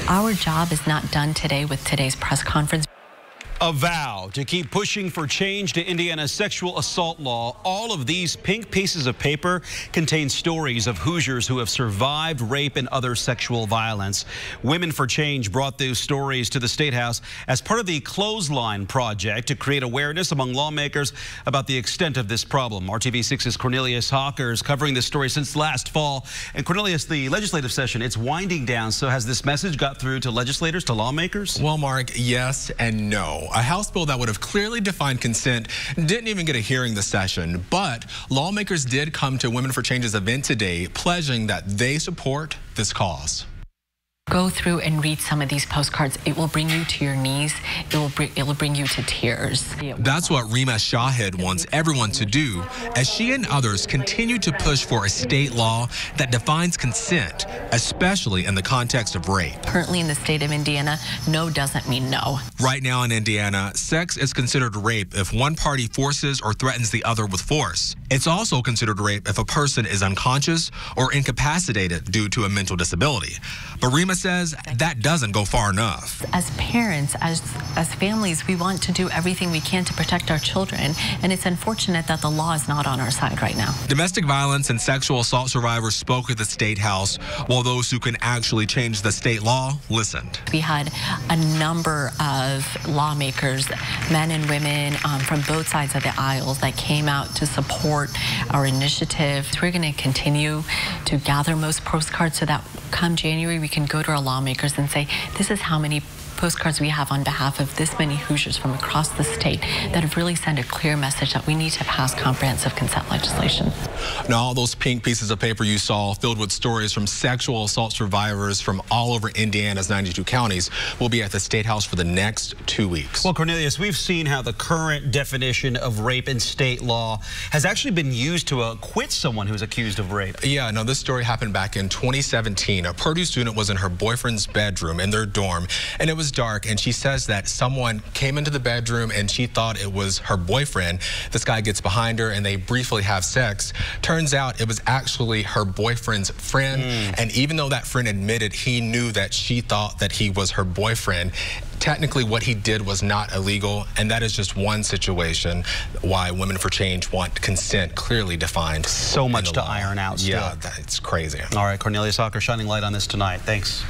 Our job is not done today with today's press conference. A vow to keep pushing for change to Indiana's sexual assault law. All of these pink pieces of paper contain stories of Hoosiers who have survived rape and other sexual violence. Women for Change brought those stories to the Statehouse as part of the Clothesline Project to create awareness among lawmakers about the extent of this problem. RTV6's Cornelius Hawker is covering this story since last fall. And Cornelius, the legislative session, it's winding down. So has this message got through to legislators, to lawmakers? Well, Mark, yes and no. A House bill that would have clearly defined consent didn't even get a hearing this session, but lawmakers did come to Women for Change's event today, pledging that they support this cause. Go through and read some of these postcards. It will bring you to your knees. It will bring you to tears. That's what Rima Shahid wants everyone to do as she and others continue to push for a state law that defines consent, especially in the context of rape. Currently in the state of Indiana, no doesn't mean no. Right now in Indiana, sex is considered rape if one party forces or threatens the other with force. It's also considered rape if a person is unconscious or incapacitated due to a mental disability. But Rima says that doesn't go far enough. As parents, as families, we want to do everything we can to protect our children, and it's unfortunate that the law is not on our side right now. Domestic violence and sexual assault survivors spoke at the Statehouse, while those who can actually change the state law listened. We had a number of lawmakers, men and women from both sides of the aisles that came out to support our initiative. We're going to continue to gather most postcards so that come January we can go to our lawmakers and say, this is how many postcards we have on behalf of this many Hoosiers from across the state that have really sent a clear message that we need to pass comprehensive consent legislation. Now, all those pink pieces of paper you saw filled with stories from sexual assault survivors from all over Indiana's 92 counties will be at the Statehouse for the next 2 weeks. Well, Cornelius, we've seen how the current definition of rape in state law has actually been used to acquit someone who's accused of rape. Yeah, no, this story happened back in 2017. A Purdue student was in her boyfriend's bedroom in their dorm, and it was dark, and she says that someone came into the bedroom and she thought it was her boyfriend. This guy gets behind her and they briefly have sex. Turns out it was actually her boyfriend's friend, and even though that friend admitted he knew that she thought that he was her boyfriend, technically what he did was not illegal, and that is just one situation why Women for Change want consent clearly defined. So much to iron out still. Yeah, it's crazy. All right, Cornelius Hawker shining light on this tonight. Thanks.